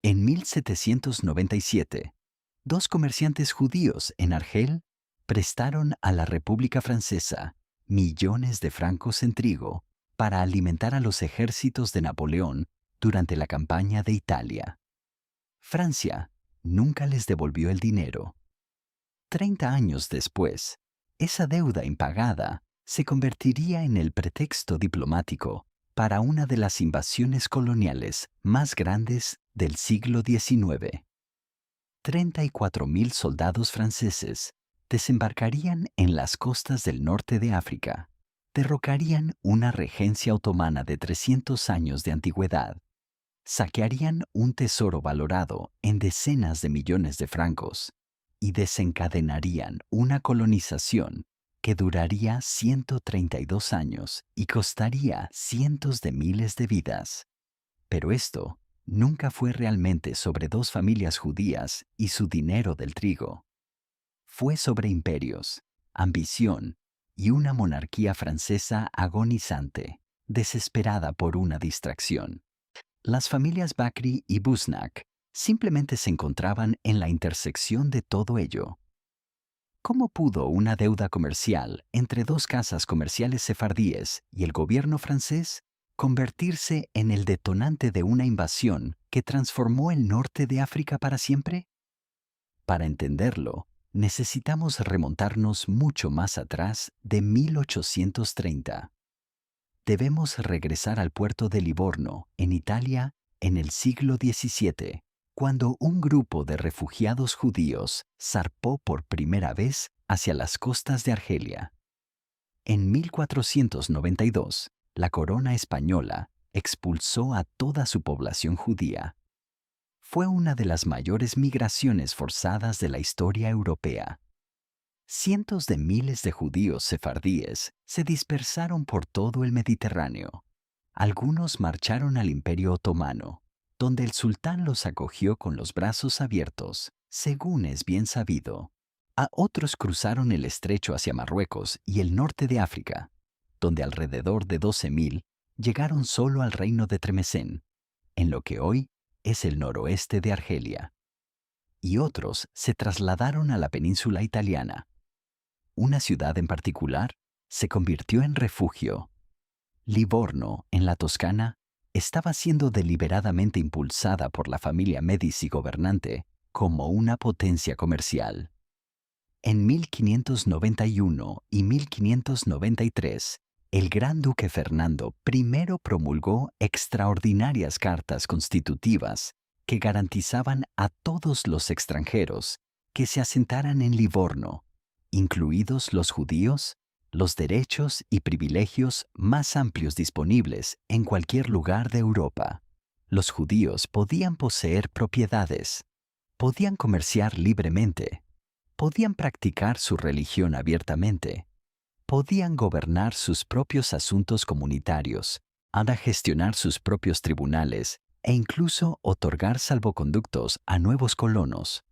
En 1797, dos comerciantes judíos en Argel prestaron a la República Francesa millones de francos en trigo para alimentar a los ejércitos de Napoleón durante la campaña de Italia. Francia nunca les devolvió el dinero. 30 años después, esa deuda impagada se convertiría en el pretexto diplomático para una de las invasiones coloniales más grandes del siglo XIX. 34.000 soldados franceses desembarcarían en las costas del norte de África, derrocarían una regencia otomana de 300 años de antigüedad, saquearían un tesoro valorado en decenas de millones de francos y desencadenarían una colonización que duraría 132 años y costaría cientos de miles de vidas. Pero esto nunca fue realmente sobre dos familias judías y su dinero del trigo. Fue sobre imperios, ambición y una monarquía francesa agonizante, desesperada por una distracción. Las familias Bakri y Busnak simplemente se encontraban en la intersección de todo ello. ¿Cómo pudo una deuda comercial entre dos casas comerciales sefardíes y el gobierno francés convertirse en el detonante de una invasión que transformó el norte de África para siempre? Para entenderlo, necesitamos remontarnos mucho más atrás de 1830. Debemos regresar al puerto de Livorno, en Italia, en el siglo XVII, cuando un grupo de refugiados judíos zarpó por primera vez hacia las costas de Argelia. En 1492, la corona española expulsó a toda su población judía. Fue una de las mayores migraciones forzadas de la historia europea. Cientos de miles de judíos sefardíes se dispersaron por todo el Mediterráneo. Algunos marcharon al Imperio Otomano, donde el sultán los acogió con los brazos abiertos, según es bien sabido. A otros cruzaron el estrecho hacia Marruecos y el norte de África, donde alrededor de 12.000 llegaron solo al reino de Tremesén, en lo que hoy es el noroeste de Argelia. Y otros se trasladaron a la península italiana. Una ciudad en particular se convirtió en refugio. Livorno, en la Toscana, estaba siendo deliberadamente impulsada por la familia Medici gobernante como una potencia comercial. En 1591 y 1593, el gran duque Fernando primero promulgó extraordinarias cartas constitutivas que garantizaban a todos los extranjeros que se asentaran en Livorno, incluidos los judíos, los derechos y privilegios más amplios disponibles en cualquier lugar de Europa. Los judíos podían poseer propiedades, podían comerciar libremente, podían practicar su religión abiertamente, podían gobernar sus propios asuntos comunitarios, gestionar sus propios tribunales e incluso otorgar salvoconductos a nuevos colonos.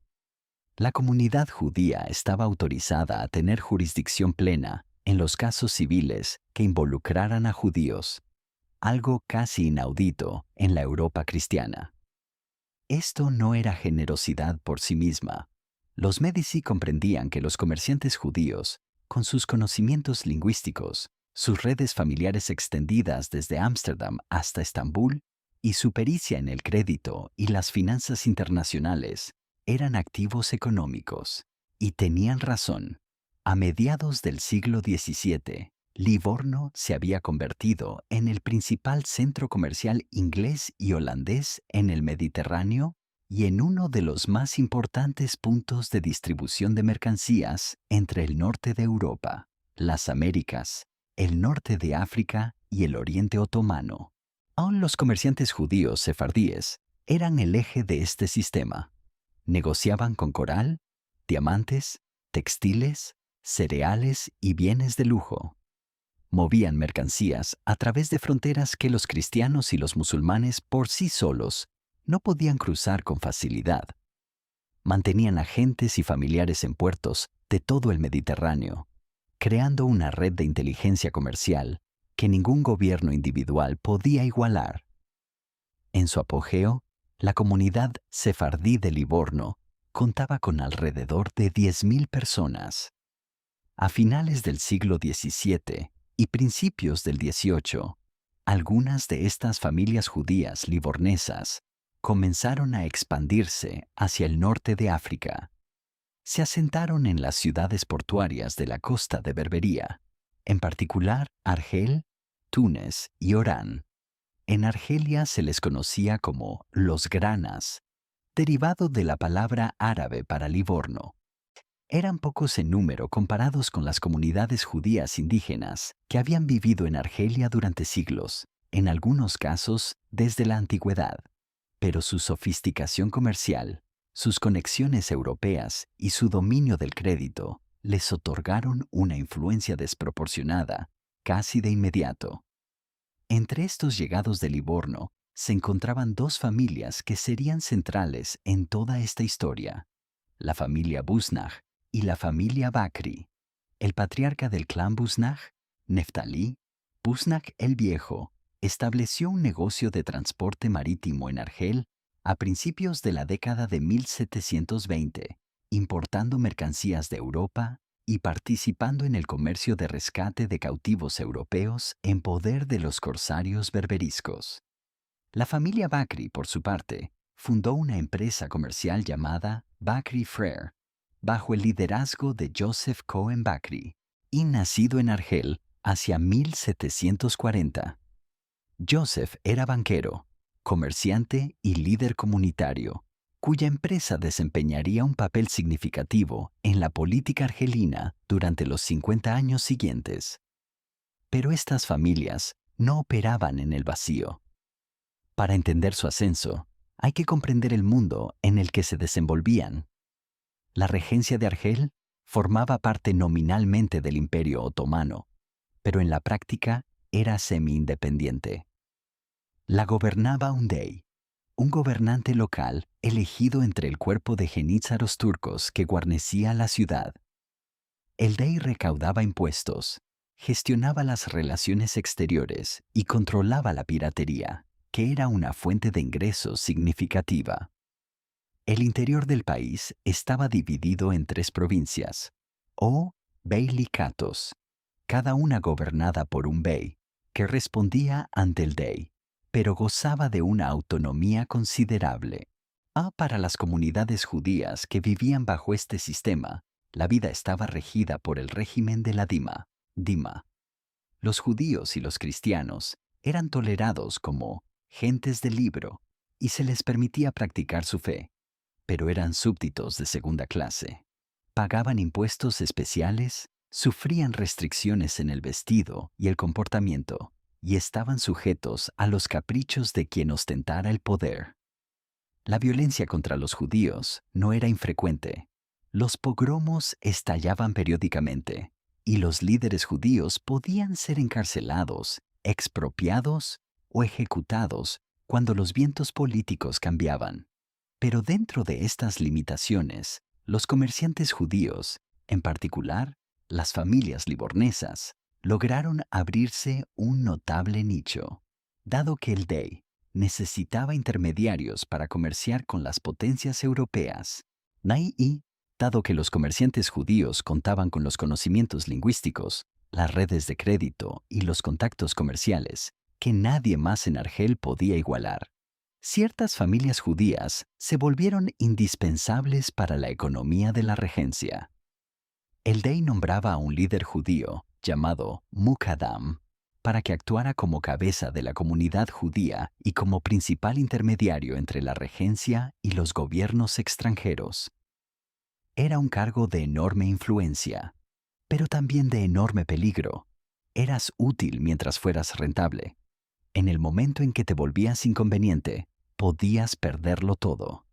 La comunidad judía estaba autorizada a tener jurisdicción plena en los casos civiles que involucraran a judíos, algo casi inaudito en la Europa cristiana. Esto no era generosidad por sí misma. Los Medici comprendían que los comerciantes judíos, con sus conocimientos lingüísticos, sus redes familiares extendidas desde Ámsterdam hasta Estambul, y su pericia en el crédito y las finanzas internacionales, eran activos económicos. Y tenían razón. A mediados del siglo XVII, Livorno se había convertido en el principal centro comercial inglés y holandés en el Mediterráneo y en uno de los más importantes puntos de distribución de mercancías entre el norte de Europa, las Américas, el norte de África y el Oriente Otomano. Aún los comerciantes judíos sefardíes eran el eje de este sistema. Negociaban con coral, diamantes, textiles, cereales y bienes de lujo. Movían mercancías a través de fronteras que los cristianos y los musulmanes por sí solos no podían cruzar con facilidad. Mantenían agentes y familiares en puertos de todo el Mediterráneo, creando una red de inteligencia comercial que ningún gobierno individual podía igualar. En su apogeo, La comunidad sefardí de Livorno contaba con alrededor de 10.000 personas. A finales del siglo XVII y principios del XVIII, algunas de estas familias judías livornesas comenzaron a expandirse hacia el norte de África. Se asentaron en las ciudades portuarias de la costa de Berbería, en particular Argel, Túnez y Orán. En Argelia se les conocía como los granas, derivado de la palabra árabe para Livorno. Eran pocos en número comparados con las comunidades judías indígenas que habían vivido en Argelia durante siglos, en algunos casos desde la antigüedad. Pero su sofisticación comercial, sus conexiones europeas y su dominio del crédito les otorgaron una influencia desproporcionada, casi de inmediato. Entre estos llegados de Livorno se encontraban dos familias que serían centrales en toda esta historia: la familia Busnach y la familia Bakri. El patriarca del clan Busnach, Neftalí, Busnach el Viejo, estableció un negocio de transporte marítimo en Argel a principios de la década de 1720, importando mercancías de Europa y participando en el comercio de rescate de cautivos europeos en poder de los corsarios berberiscos. La familia Bakri, por su parte, fundó una empresa comercial llamada Bakri Frere, bajo el liderazgo de Joseph Cohen Bakri, y nacido en Argel hacia 1740. Joseph era banquero, comerciante y líder comunitario, cuya empresa desempeñaría un papel significativo en la política argelina durante los 50 años siguientes. Pero estas familias no operaban en el vacío. Para entender su ascenso, hay que comprender el mundo en el que se desenvolvían. La regencia de Argel formaba parte nominalmente del Imperio Otomano, pero en la práctica era semi-independiente. La gobernaba un dey, un gobernante local elegido entre el cuerpo de jenízaros turcos que guarnecía la ciudad. El dey recaudaba impuestos, gestionaba las relaciones exteriores y controlaba la piratería, que era una fuente de ingresos significativa. El interior del país estaba dividido en 3 provincias, o beylicatos, cada una gobernada por un bey, que respondía ante el dey, pero gozaba de una autonomía considerable. Para las comunidades judías que vivían bajo este sistema, la vida estaba regida por el régimen de la Dima. Los judíos y los cristianos eran tolerados como gentes del libro y se les permitía practicar su fe, pero eran súbditos de segunda clase. Pagaban impuestos especiales, sufrían restricciones en el vestido y el comportamiento, y estaban sujetos a los caprichos de quien ostentara el poder. La violencia contra los judíos no era infrecuente. Los pogromos estallaban periódicamente, y los líderes judíos podían ser encarcelados, expropiados o ejecutados cuando los vientos políticos cambiaban. Pero dentro de estas limitaciones, los comerciantes judíos, en particular las familias livornesas, lograron abrirse un notable nicho, dado que el dey necesitaba intermediarios para comerciar con las potencias europeas. Y, dado que los comerciantes judíos contaban con los conocimientos lingüísticos, las redes de crédito y los contactos comerciales que nadie más en Argel podía igualar, ciertas familias judías se volvieron indispensables para la economía de la regencia. El dey nombraba a un líder judío llamado Muqaddam para que actuara como cabeza de la comunidad judía y como principal intermediario entre la regencia y los gobiernos extranjeros. Era un cargo de enorme influencia, pero también de enorme peligro. Eras útil mientras fueras rentable. En el momento en que te volvías inconveniente, podías perderlo todo.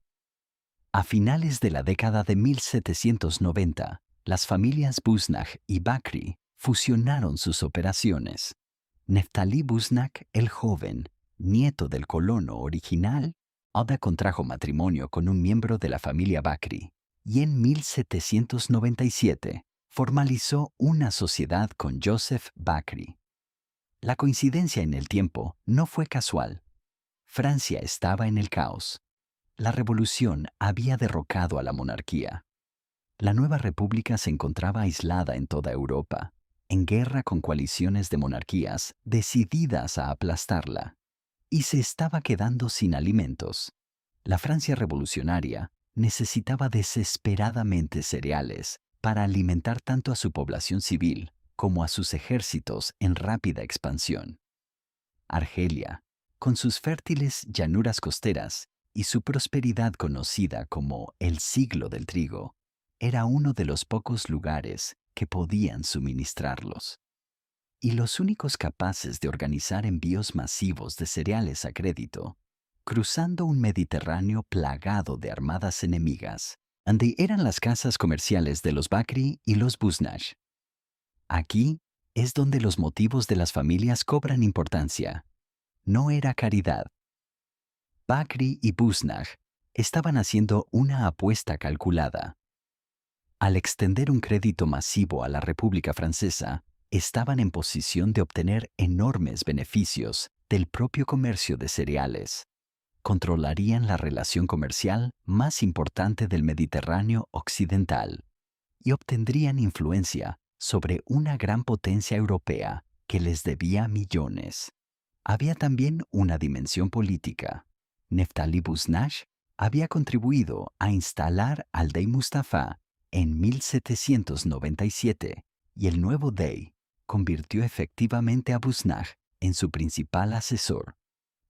A finales de la década de 1790, las familias Busnach y Bakri fusionaron sus operaciones. Neftalí Busnach el joven, nieto del colono original, contrajo matrimonio con un miembro de la familia Bakri y en 1797 formalizó una sociedad con Joseph Bakri. La coincidencia en el tiempo no fue casual. Francia estaba en el caos. La revolución había derrocado a la monarquía. La nueva república se encontraba aislada en toda Europa, en guerra con coaliciones de monarquías decididas a aplastarla, y se estaba quedando sin alimentos. La Francia revolucionaria necesitaba desesperadamente cereales para alimentar tanto a su población civil como a sus ejércitos en rápida expansión. Argelia, con sus fértiles llanuras costeras y su prosperidad conocida como el siglo del trigo, era uno de los pocos lugares que podían suministrarlos. Y los únicos capaces de organizar envíos masivos de cereales a crédito, cruzando un Mediterráneo plagado de armadas enemigas, donde eran las casas comerciales de los Bakri y los Busnach. Aquí es donde los motivos de las familias cobran importancia. No era caridad. Bakri y Busnach estaban haciendo una apuesta calculada. Al extender un crédito masivo a la República Francesa, estaban en posición de obtener enormes beneficios del propio comercio de cereales. Controlarían la relación comercial más importante del Mediterráneo occidental y obtendrían influencia sobre una gran potencia europea que les debía millones. Había también una dimensión política. Neftali Busnach había contribuido a instalar al Dey Mustafa en 1797 y el nuevo Dey convirtió efectivamente a Busnach en su principal asesor.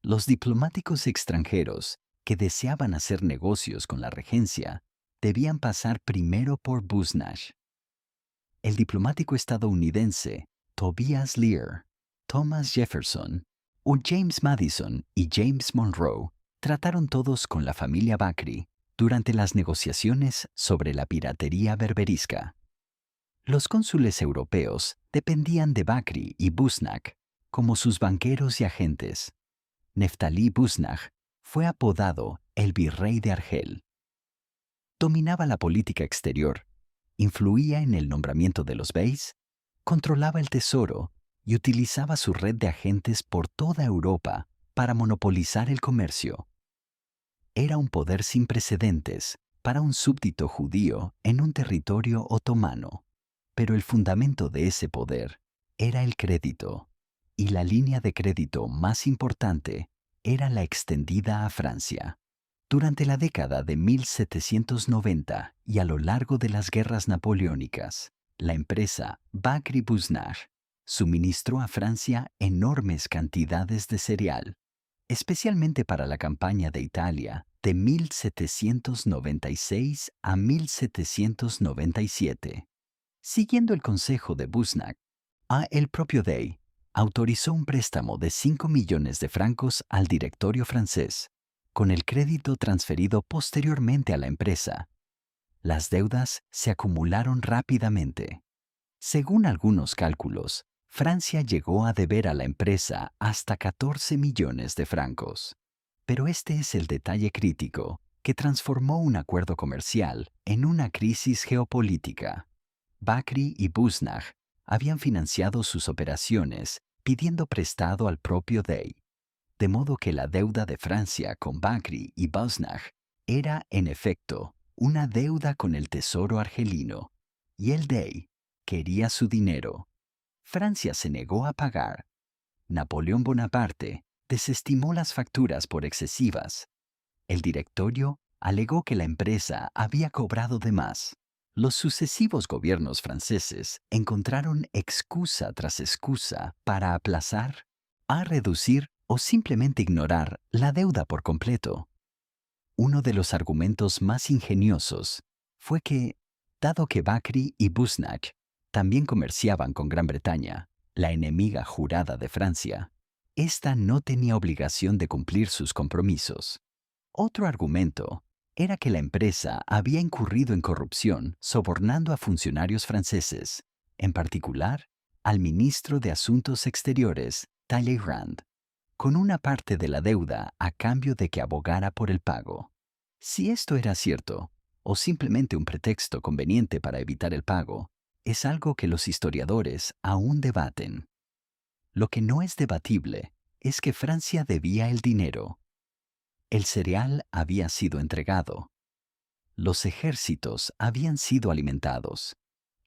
Los diplomáticos extranjeros que deseaban hacer negocios con la regencia debían pasar primero por Busnach. El diplomático estadounidense Tobias Lear, Thomas Jefferson o James Madison y James Monroe trataron todos con la familia Bakri durante las negociaciones sobre la piratería berberisca. Los cónsules europeos dependían de Bakri y Busnach como sus banqueros y agentes. Neftali Busnach fue apodado el virrey de Argel. Dominaba la política exterior, influía en el nombramiento de los beys, controlaba el tesoro y utilizaba su red de agentes por toda Europa para monopolizar el comercio. Era un poder sin precedentes para un súbdito judío en un territorio otomano, pero el fundamento de ese poder era el crédito, y la línea de crédito más importante era la extendida a Francia. Durante la década de 1790 y a lo largo de las guerras napoleónicas, la empresa Bakri-Busnach suministró a Francia enormes cantidades de cereal, especialmente para la campaña de Italia de 1796 a 1797. Siguiendo el consejo de Busnach, el propio Dey autorizó un préstamo de 5 millones de francos al directorio francés, con el crédito transferido posteriormente a la empresa. Las deudas se acumularon rápidamente. Según algunos cálculos, Francia llegó a deber a la empresa hasta 14 millones de francos. Pero este es el detalle crítico que transformó un acuerdo comercial en una crisis geopolítica. Bakri y Busnach habían financiado sus operaciones pidiendo prestado al propio Dey, de modo que la deuda de Francia con Bakri y Busnach era, en efecto, una deuda con el tesoro argelino, y el Dey quería su dinero. Francia se negó a pagar. Napoleón Bonaparte desestimó las facturas por excesivas. El directorio alegó que la empresa había cobrado de más. Los sucesivos gobiernos franceses encontraron excusa tras excusa para aplazar, reducir o simplemente ignorar la deuda por completo. Uno de los argumentos más ingeniosos fue que, dado que Bakri y Busnach también comerciaban con Gran Bretaña, la enemiga jurada de Francia, ésta no tenía obligación de cumplir sus compromisos. Otro argumento era que la empresa había incurrido en corrupción sobornando a funcionarios franceses, en particular al ministro de Asuntos Exteriores, Talleyrand, con una parte de la deuda a cambio de que abogara por el pago. Si esto era cierto, o simplemente un pretexto conveniente para evitar el pago, es algo que los historiadores aún debaten. Lo que no es debatible es que Francia debía el dinero. El cereal había sido entregado. Los ejércitos habían sido alimentados.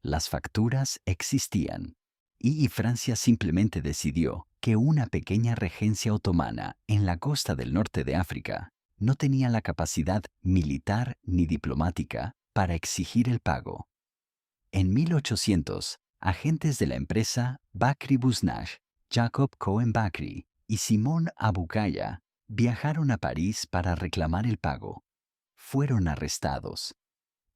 Las facturas existían. Y Francia simplemente decidió que una pequeña regencia otomana en la costa del norte de África no tenía la capacidad militar ni diplomática para exigir el pago. En 1800, agentes de la empresa Bakri Busnach, Jacob Cohen Bakri y Simon Abukaya viajaron a París para reclamar el pago. Fueron arrestados.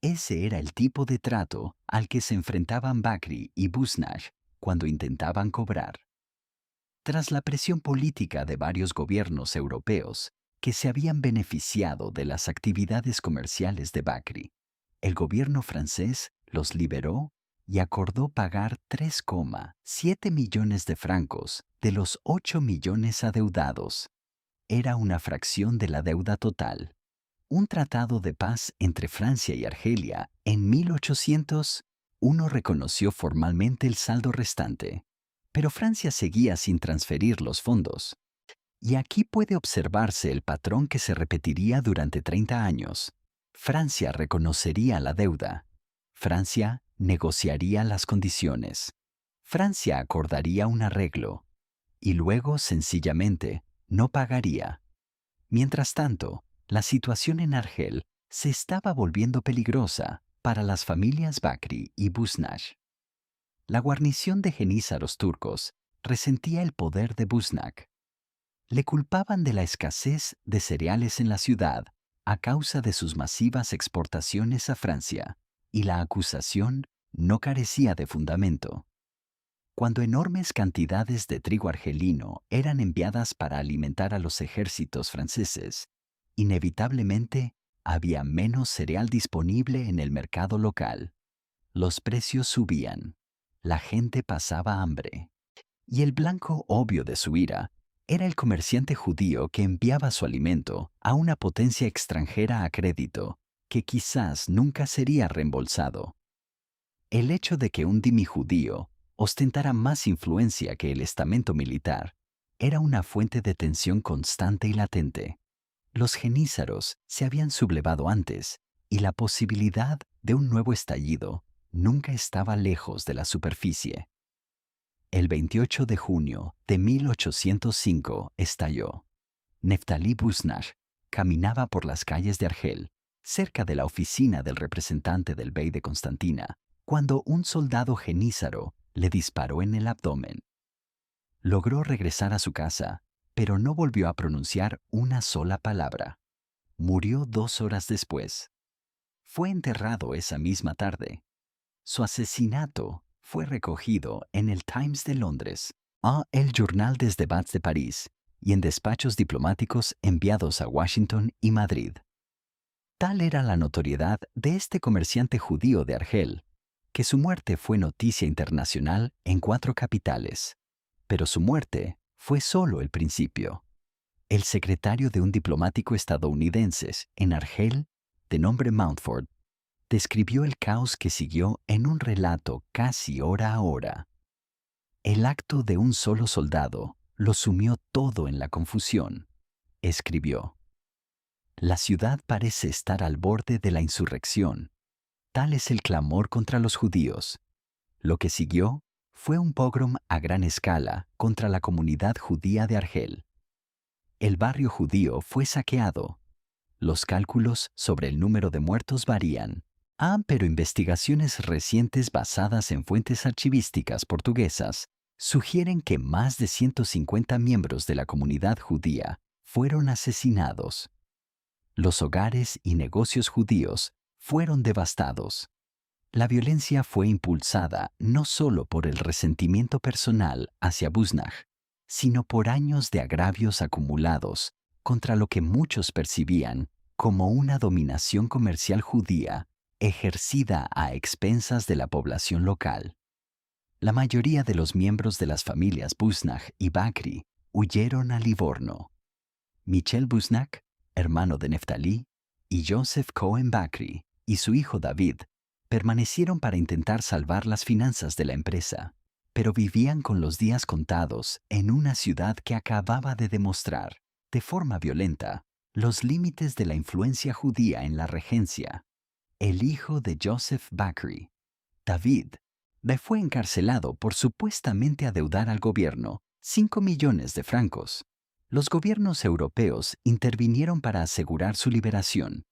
Ese era el tipo de trato al que se enfrentaban Bakri y Busnach cuando intentaban cobrar. Tras la presión política de varios gobiernos europeos que se habían beneficiado de las actividades comerciales de Bakri, el gobierno francés los liberó y acordó pagar 3,7 millones de francos de los 8 millones adeudados. Era una fracción de la deuda total. Un tratado de paz entre Francia y Argelia en 1801 reconoció formalmente el saldo restante, pero Francia seguía sin transferir los fondos. Y aquí puede observarse el patrón que se repetiría durante 30 años. Francia reconocería la deuda. Francia negociaría las condiciones. Francia acordaría un arreglo. Y luego, sencillamente, no pagaría. Mientras tanto, la situación en Argel se estaba volviendo peligrosa para las familias Bakri y Busnach. La guarnición de jenízaros turcos resentía el poder de Busnach. Le culpaban de la escasez de cereales en la ciudad a causa de sus masivas exportaciones a Francia, y la acusación no carecía de fundamento. Cuando enormes cantidades de trigo argelino eran enviadas para alimentar a los ejércitos franceses, inevitablemente había menos cereal disponible en el mercado local. Los precios subían, la gente pasaba hambre. Y el blanco obvio de su ira era el comerciante judío que enviaba su alimento a una potencia extranjera a crédito, que quizás nunca sería reembolsado. El hecho de que un dhimmi judío ostentara más influencia que el estamento militar era una fuente de tensión constante y latente. Los jenízaros se habían sublevado antes, y la posibilidad de un nuevo estallido nunca estaba lejos de la superficie. El 28 de junio de 1805 estalló. Neftalí Busnach caminaba por las calles de Argel, cerca de la oficina del representante del bey de Constantina, cuando un soldado jenízaro le disparó en el abdomen. Logró regresar a su casa, pero no volvió a pronunciar una sola palabra. Murió 2 horas después. Fue enterrado esa misma tarde. Su asesinato fue recogido en el Times de Londres, el Journal des Débats de París y en despachos diplomáticos enviados a Washington y Madrid. Tal era la notoriedad de este comerciante judío de Argel, que su muerte fue noticia internacional en 4 capitales. Pero su muerte fue solo el principio. El secretario de un diplomático estadounidense en Argel, de nombre Mountford, describió el caos que siguió en un relato casi hora a hora. El acto de un solo soldado lo sumió todo en la confusión. Escribió: «La ciudad parece estar al borde de la insurrección. Tal es el clamor contra los judíos». Lo que siguió fue un pogrom a gran escala contra la comunidad judía de Argel. El barrio judío fue saqueado. Los cálculos sobre el número de muertos varían. Pero investigaciones recientes basadas en fuentes archivísticas portuguesas sugieren que más de 150 miembros de la comunidad judía fueron asesinados. Los hogares y negocios judíos fueron devastados. La violencia fue impulsada no solo por el resentimiento personal hacia Busnach, sino por años de agravios acumulados contra lo que muchos percibían como una dominación comercial judía ejercida a expensas de la población local. La mayoría de los miembros de las familias Busnach y Bakri huyeron a Livorno. Michel Busnach, hermano de Neftalí, y Joseph Cohen Bakri y su hijo David permanecieron para intentar salvar las finanzas de la empresa, pero vivían con los días contados en una ciudad que acababa de demostrar, de forma violenta, Los límites de la influencia judía en la regencia. El hijo de Joseph Bakri, David, fue encarcelado por supuestamente adeudar al gobierno 5 millones de francos. Los gobiernos europeos intervinieron para asegurar su liberación,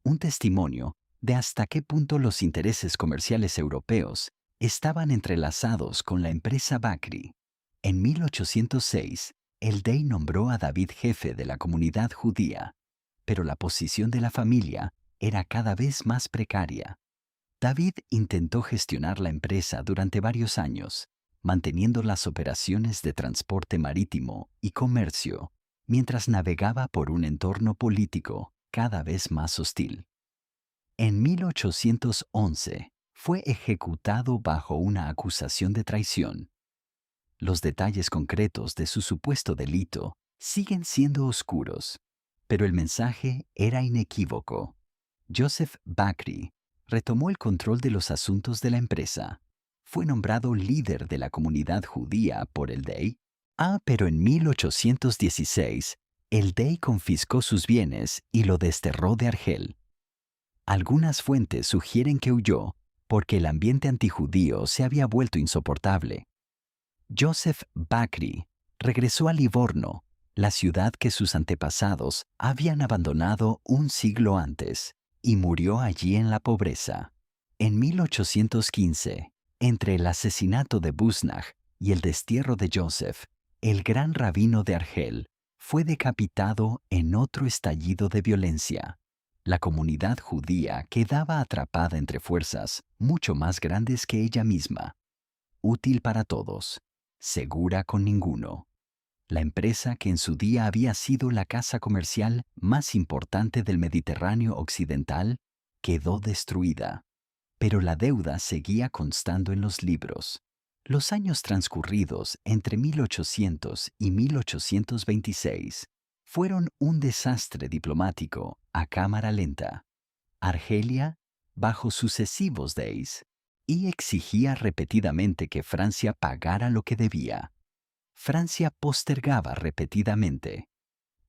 un testimonio de hasta qué punto los intereses comerciales europeos estaban entrelazados con la empresa Bakri. En 1806, el Dey nombró a David jefe de la comunidad judía, pero la posición de la familia era cada vez más precaria. David intentó gestionar la empresa durante varios años, manteniendo las operaciones de transporte marítimo y comercio, mientras navegaba por un entorno político cada vez más hostil. En 1811 fue ejecutado bajo una acusación de traición. Los detalles concretos de su supuesto delito siguen siendo oscuros, pero el mensaje era inequívoco. Joseph Bakri retomó el control de los asuntos de la empresa. Fue nombrado líder de la comunidad judía por el Dey. Pero en 1816, el Dey confiscó sus bienes y lo desterró de Argel. Algunas fuentes sugieren que huyó porque el ambiente antijudío se había vuelto insoportable. Joseph Bakri regresó a Livorno, la ciudad que sus antepasados habían abandonado un siglo antes, y murió allí en la pobreza. En 1815, entre el asesinato de Busnach y el destierro de Joseph, el gran rabino de Argel fue decapitado en otro estallido de violencia. La comunidad judía quedaba atrapada entre fuerzas mucho más grandes que ella misma. Útil para todos, segura con ninguno. La empresa que en su día había sido la casa comercial más importante del Mediterráneo occidental quedó destruida. Pero la deuda seguía constando en los libros. Los años transcurridos entre 1800 y 1826 fueron un desastre diplomático a cámara lenta. Argelia, bajo sucesivos deys, y exigía repetidamente que Francia pagara lo que debía. Francia postergaba repetidamente.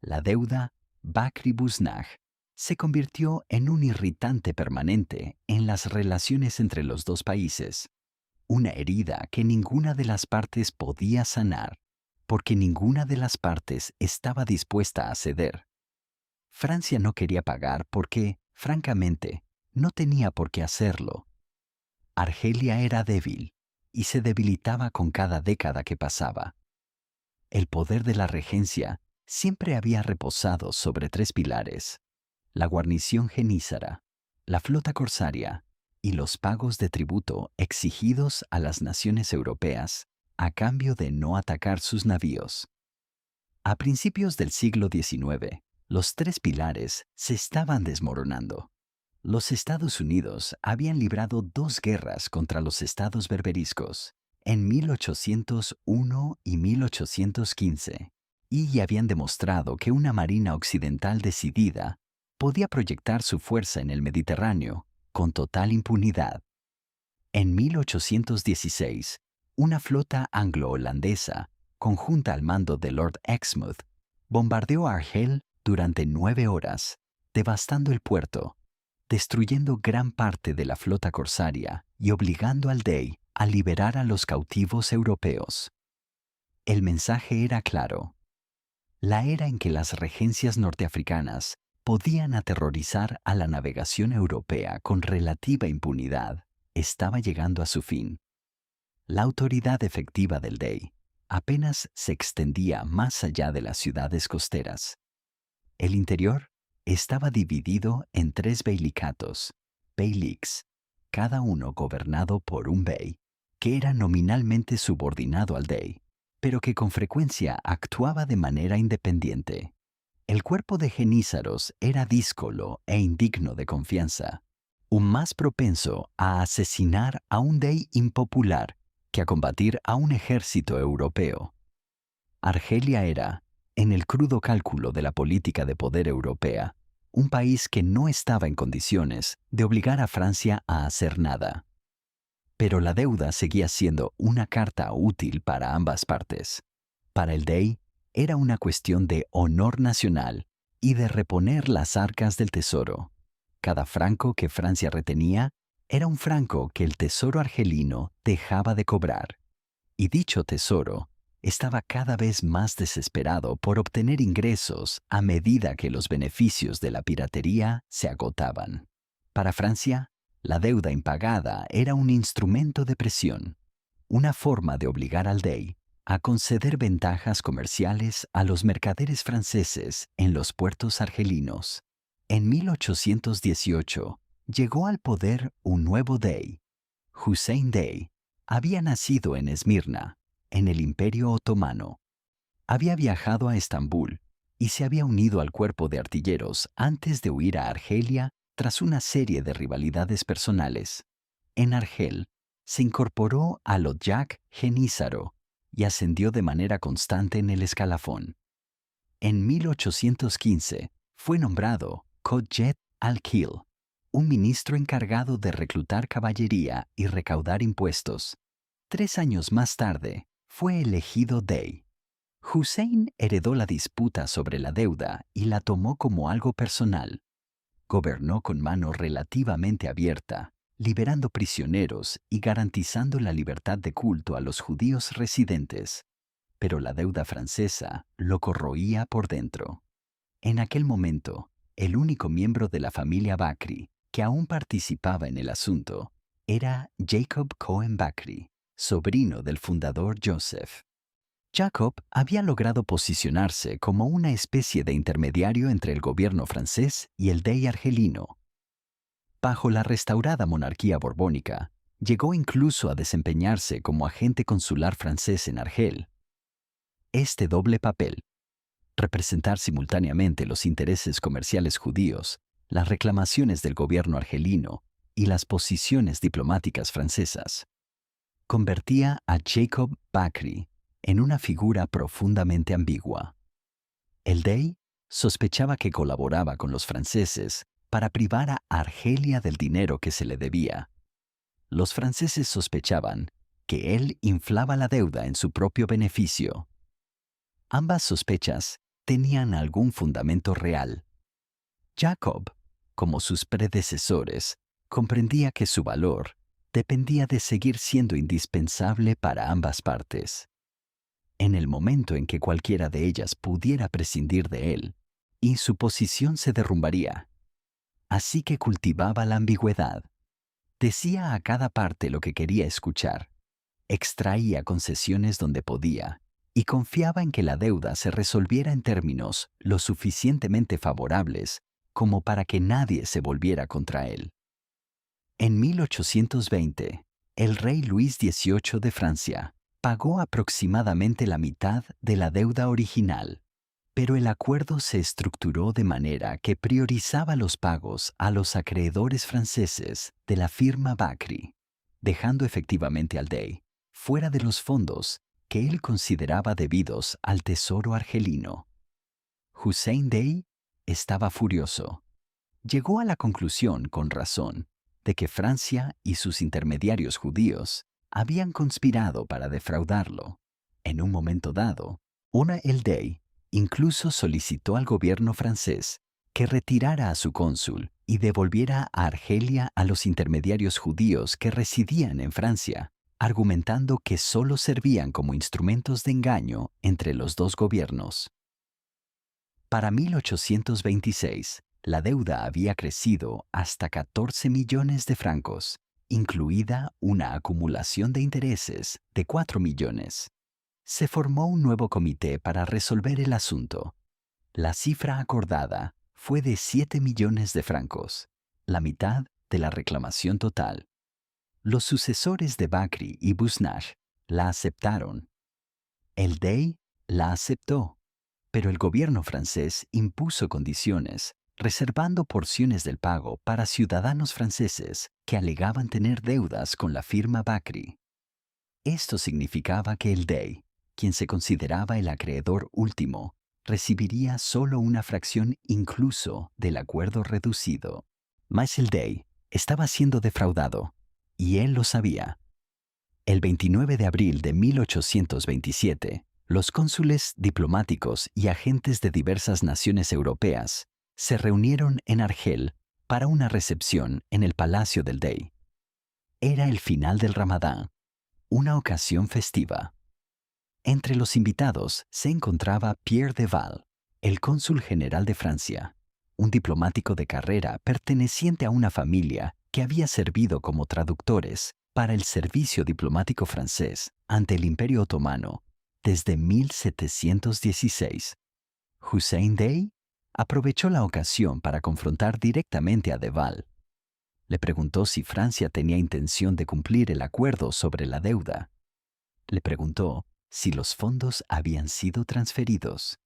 La deuda Bakri-Busnach se convirtió en un irritante permanente en las relaciones entre los dos países, una herida que ninguna de las partes podía sanar, porque ninguna de las partes estaba dispuesta a ceder. Francia no quería pagar porque, francamente, no tenía por qué hacerlo. Argelia era débil y se debilitaba con cada década que pasaba. El poder de la regencia siempre había reposado sobre 3 pilares: la guarnición genízara, la flota corsaria y los pagos de tributo exigidos a las naciones europeas a cambio de no atacar sus navíos. A principios del siglo XIX, los 3 pilares se estaban desmoronando. Los Estados Unidos habían librado 2 guerras contra los estados berberiscos en 1801 y 1815, y habían demostrado que una marina occidental decidida podía proyectar su fuerza en el Mediterráneo con total impunidad. En 1816, una flota anglo-holandesa, conjunta al mando de Lord Exmouth, bombardeó Argel durante 9 horas, devastando el puerto, destruyendo gran parte de la flota corsaria y obligando al Dey a liberar a los cautivos europeos. El mensaje era claro. La era en que las regencias norteafricanas podían aterrorizar a la navegación europea con relativa impunidad estaba llegando a su fin. La autoridad efectiva del Dey apenas se extendía más allá de las ciudades costeras. El interior estaba dividido en 3 beylicatos, beyliks, cada uno gobernado por un bey, que era nominalmente subordinado al Dey, pero que con frecuencia actuaba de manera independiente. El cuerpo de genízaros era díscolo e indigno de confianza, un más propenso a asesinar a un Dey impopular que a combatir a un ejército europeo. Argelia era, en el crudo cálculo de la política de poder europea, un país que no estaba en condiciones de obligar a Francia a hacer nada. Pero la deuda seguía siendo una carta útil para ambas partes. Para el Dey era una cuestión de honor nacional y de reponer las arcas del tesoro. Cada franco que Francia retenía era un franco que el tesoro argelino dejaba de cobrar. Y dicho tesoro estaba cada vez más desesperado por obtener ingresos a medida que los beneficios de la piratería se agotaban. Para Francia, la deuda impagada era un instrumento de presión, una forma de obligar al Dey a conceder ventajas comerciales a los mercaderes franceses en los puertos argelinos. En 1818 llegó al poder un nuevo Dey. Hussein Dey había nacido en Esmirna, en el Imperio Otomano. Había viajado a Estambul y se había unido al cuerpo de artilleros antes de huir a Argelia tras una serie de rivalidades personales. En Argel, se incorporó a Lodjak Genízaro y ascendió de manera constante en el escalafón. En 1815 fue nombrado Kodjet al-Kil, un ministro encargado de reclutar caballería y recaudar impuestos. 3 años más tarde, fue elegido Dey. Hussein heredó la disputa sobre la deuda y la tomó como algo personal. Gobernó con mano relativamente abierta, liberando prisioneros y garantizando la libertad de culto a los judíos residentes. Pero la deuda francesa lo corroía por dentro. En aquel momento, el único miembro de la familia Bakri que aún participaba en el asunto era Jacob Cohen Bakri, sobrino del fundador Joseph. Jacob había logrado posicionarse como una especie de intermediario entre el gobierno francés y el Dey argelino. Bajo la restaurada monarquía borbónica, llegó incluso a desempeñarse como agente consular francés en Argel. Este doble papel, representar simultáneamente los intereses comerciales judíos, las reclamaciones del gobierno argelino y las posiciones diplomáticas francesas, convertía a Jacob Bakri en una figura profundamente ambigua. El Dey sospechaba que colaboraba con los franceses para privar a Argelia del dinero que se le debía. Los franceses sospechaban que él inflaba la deuda en su propio beneficio. Ambas sospechas tenían algún fundamento real. Jacob, como sus predecesores, comprendía que su valor dependía de seguir siendo indispensable para ambas partes. En el momento en que cualquiera de ellas pudiera prescindir de él, y su posición se derrumbaría. Así que cultivaba la ambigüedad. Decía a cada parte lo que quería escuchar. Extraía concesiones donde podía y confiaba en que la deuda se resolviera en términos lo suficientemente favorables como para que nadie se volviera contra él. En 1820, el rey Luis XVIII de Francia pagó aproximadamente la mitad de la deuda original, pero el acuerdo se estructuró de manera que priorizaba los pagos a los acreedores franceses de la firma Bakri, dejando efectivamente al Dey fuera de los fondos que él consideraba debidos al tesoro argelino. Hussein Dey estaba furioso. Llegó a la conclusión, con razón, de que Francia y sus intermediarios judíos habían conspirado para defraudarlo. En un momento dado, el Dey incluso solicitó al gobierno francés que retirara a su cónsul y devolviera a Argelia a los intermediarios judíos que residían en Francia, argumentando que solo servían como instrumentos de engaño entre los dos gobiernos. Para 1826, la deuda había crecido hasta 14 millones de francos, incluida una acumulación de intereses de 4 millones. Se formó un nuevo comité para resolver el asunto. La cifra acordada fue de 7 millones de francos, la mitad de la reclamación total. Los sucesores de Bakri y Busnach la aceptaron. El Dey la aceptó, pero el gobierno francés impuso condiciones, reservando porciones del pago para ciudadanos franceses que alegaban tener deudas con la firma Bakri. Esto significaba que el Dey, quien se consideraba el acreedor último, recibiría solo una fracción incluso del acuerdo reducido. Mas el Dey estaba siendo defraudado, y él lo sabía. El 29 de abril de 1827, Los cónsules, diplomáticos y agentes de diversas naciones europeas se reunieron en Argel para una recepción en el Palacio del Dey. Era el final del Ramadán, una ocasión festiva. Entre los invitados se encontraba Pierre de Val, el cónsul general de Francia, un diplomático de carrera perteneciente a una familia que había servido como traductores para el servicio diplomático francés ante el Imperio Otomano desde 1716. Hussein Dey aprovechó la ocasión para confrontar directamente a de Val. Le preguntó si Francia tenía intención de cumplir el acuerdo sobre la deuda. Le preguntó si los fondos habían sido transferidos.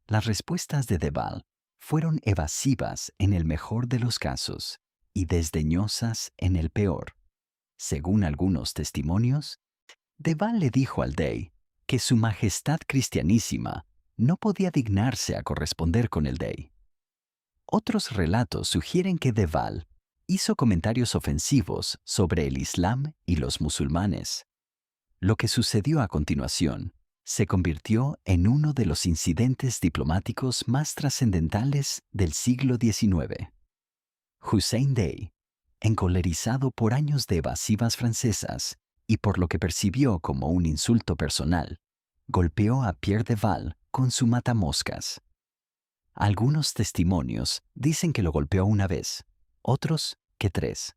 Las respuestas de Val fueron evasivas en el mejor de los casos y desdeñosas en el peor. Según algunos testimonios, Val le dijo al Dey que su majestad cristianísima no podía dignarse a corresponder con el Dey. Otros relatos sugieren que Val hizo comentarios ofensivos sobre el Islam y los musulmanes. Lo que sucedió a continuación se convirtió en uno de los incidentes diplomáticos más trascendentales del siglo XIX. Hussein Dey, encolerizado por años de evasivas francesas y por lo que percibió como un insulto personal, golpeó a Pierre de Val con su matamoscas. Algunos testimonios dicen que lo golpeó una vez, otros que 3.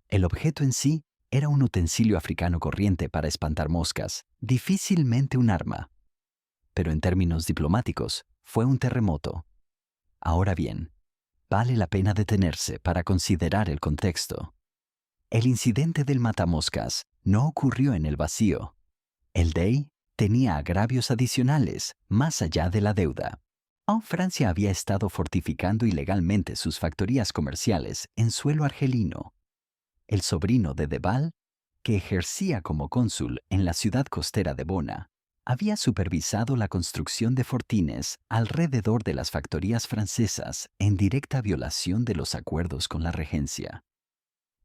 El objeto en sí era un utensilio africano corriente para espantar moscas, difícilmente un arma. Pero en términos diplomáticos, fue un terremoto. Ahora bien, vale la pena detenerse para considerar el contexto. El incidente del matamoscas no ocurrió en el vacío. El Dey tenía agravios adicionales más allá de la deuda. Francia había estado fortificando ilegalmente sus factorías comerciales en suelo argelino. El sobrino de Val, que ejercía como cónsul en la ciudad costera de Bona, había supervisado la construcción de fortines alrededor de las factorías francesas en directa violación de los acuerdos con la regencia.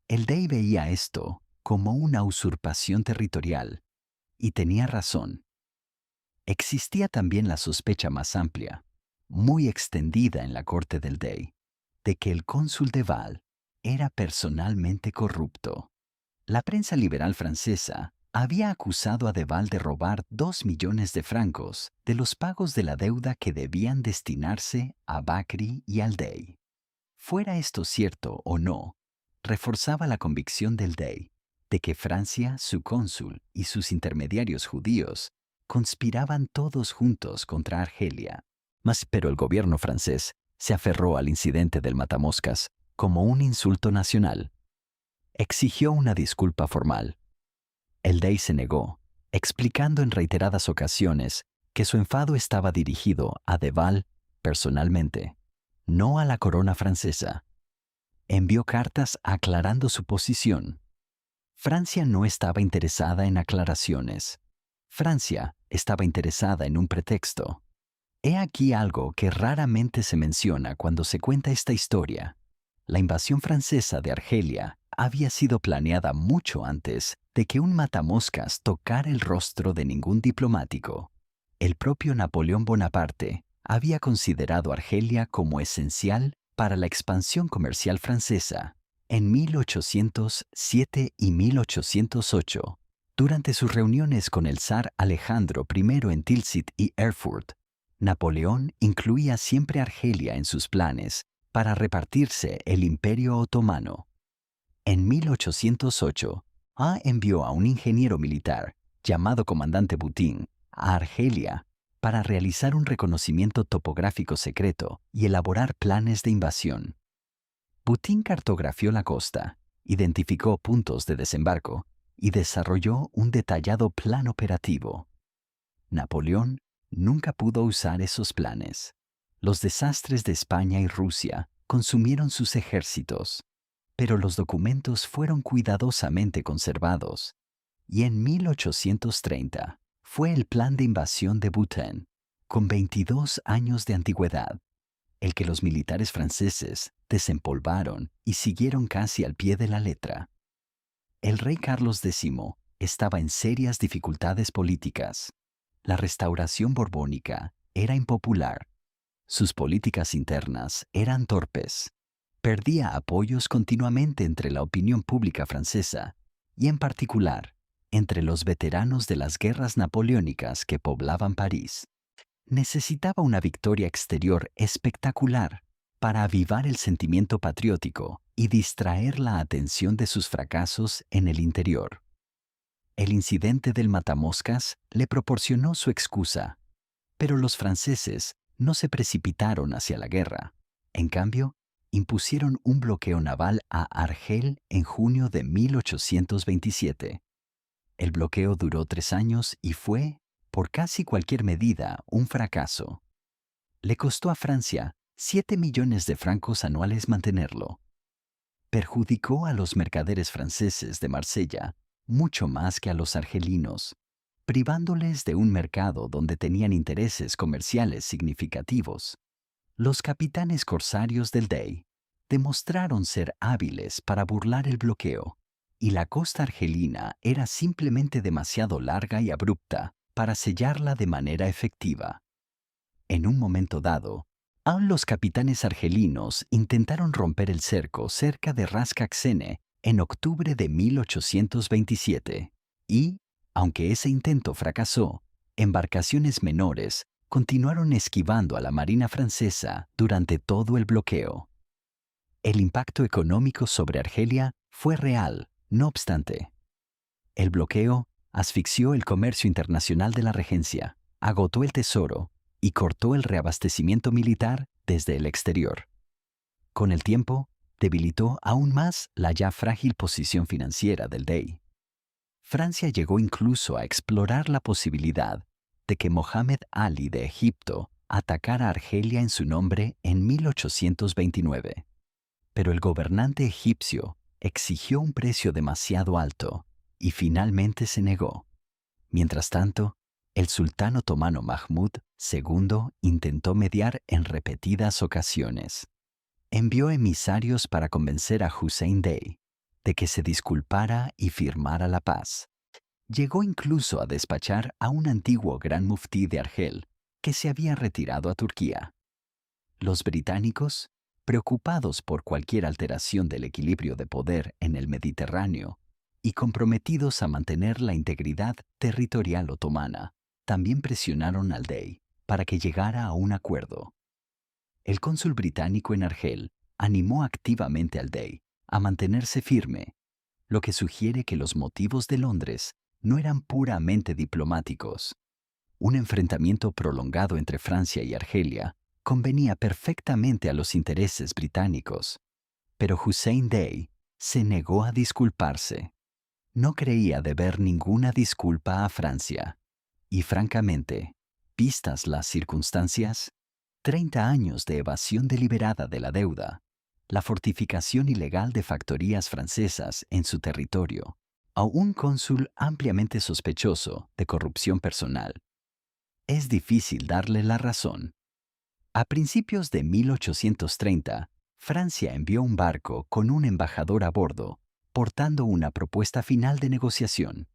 El Dey veía esto como una usurpación territorial, y tenía razón. Existía también la sospecha más amplia, muy extendida en la corte del Dey, de que el cónsul de Val era personalmente corrupto. La prensa liberal francesa había acusado a de Val de robar 2 millones de francos de los pagos de la deuda que debían destinarse a Bakri y al Dey. Fuera esto cierto o no, reforzaba la convicción del Dey de que Francia, su cónsul y sus intermediarios judíos conspiraban todos juntos contra Argelia. Pero el gobierno francés se aferró al incidente del matamoscas como un insulto nacional. Exigió una disculpa formal. El Dey se negó, explicando en reiteradas ocasiones que su enfado estaba dirigido a de Val personalmente, no a la corona francesa. Envió cartas aclarando su posición. Francia no estaba interesada en aclaraciones. Francia estaba interesada en un pretexto. He aquí algo que raramente se menciona cuando se cuenta esta historia. La invasión francesa de Argelia había sido planeada mucho antes de que un matamoscas tocara el rostro de ningún diplomático. El propio Napoleón Bonaparte había considerado Argelia como esencial para la expansión comercial francesa en 1807 y 1808, durante sus reuniones con el zar Alejandro I en Tilsit y Erfurt. Napoleón incluía siempre Argelia en sus planes para repartirse el Imperio Otomano. En 1808, envió a un ingeniero militar llamado comandante Boutin a Argelia para realizar un reconocimiento topográfico secreto y elaborar planes de invasión. Boutin cartografió la costa, identificó puntos de desembarco y desarrolló un detallado plan operativo. Napoleón nunca pudo usar esos planes. Los desastres de España y Rusia consumieron sus ejércitos, pero los documentos fueron cuidadosamente conservados, y en 1830 fue el plan de invasión de Boutin, con 22 años de antigüedad, el que los militares franceses desempolvaron y siguieron casi al pie de la letra. El rey Carlos X estaba en serias dificultades políticas. La restauración borbónica era impopular. Sus políticas internas eran torpes. Perdía apoyos continuamente entre la opinión pública francesa y, en particular, entre los veteranos de las guerras napoleónicas que poblaban París. Necesitaba una victoria exterior espectacular para avivar el sentimiento patriótico y distraer la atención de sus fracasos en el interior. El incidente del matamoscas le proporcionó su excusa, pero los franceses no se precipitaron hacia la guerra. En cambio, impusieron un bloqueo naval a Argel en junio de 1827. El bloqueo duró 3 años y fue, por casi cualquier medida, un fracaso. Le costó a Francia 7 millones de francos anuales mantenerlo. Perjudicó a los mercaderes franceses de Marsella mucho más que a los argelinos, privándoles de un mercado donde tenían intereses comerciales significativos. Los capitanes corsarios del Dey demostraron ser hábiles para burlar el bloqueo, y la costa argelina era simplemente demasiado larga y abrupta para sellarla de manera efectiva. En un momento dado, aún los capitanes argelinos intentaron romper el cerco cerca de Ras Caxene en octubre de 1827 y, aunque ese intento fracasó, embarcaciones menores continuaron esquivando a la marina francesa durante todo el bloqueo. El impacto económico sobre Argelia fue real, no obstante. El bloqueo asfixió el comercio internacional de la regencia, agotó el tesoro y cortó el reabastecimiento militar desde el exterior. Con el tiempo, debilitó aún más la ya frágil posición financiera del Dey. Francia llegó incluso a explorar la posibilidad de que Mohammed Ali de Egipto atacara Argelia en su nombre en 1829. Pero el gobernante egipcio exigió un precio demasiado alto y finalmente se negó. Mientras tanto, el sultán otomano Mahmud II intentó mediar en repetidas ocasiones. Envió emisarios para convencer a Hussein Dey de que se disculpara y firmara la paz. Llegó incluso a despachar a un antiguo gran muftí de Argel que se había retirado a Turquía. Los británicos, preocupados por cualquier alteración del equilibrio de poder en el Mediterráneo y comprometidos a mantener la integridad territorial otomana, también presionaron al Dey para que llegara a un acuerdo. El cónsul británico en Argel animó activamente al Dey a mantenerse firme, lo que sugiere que los motivos de Londres no eran puramente diplomáticos. Un enfrentamiento prolongado entre Francia y Argelia convenía perfectamente a los intereses británicos, pero Hussein Dey se negó a disculparse. No creía deber ninguna disculpa a Francia. Y francamente, vistas las circunstancias, 30 años de evasión deliberada de la deuda, la fortificación ilegal de factorías francesas en su territorio, a un cónsul ampliamente sospechoso de corrupción personal, es difícil darle la razón. A principios de 1830, Francia envió un barco con un embajador a bordo, portando una propuesta final de negociación.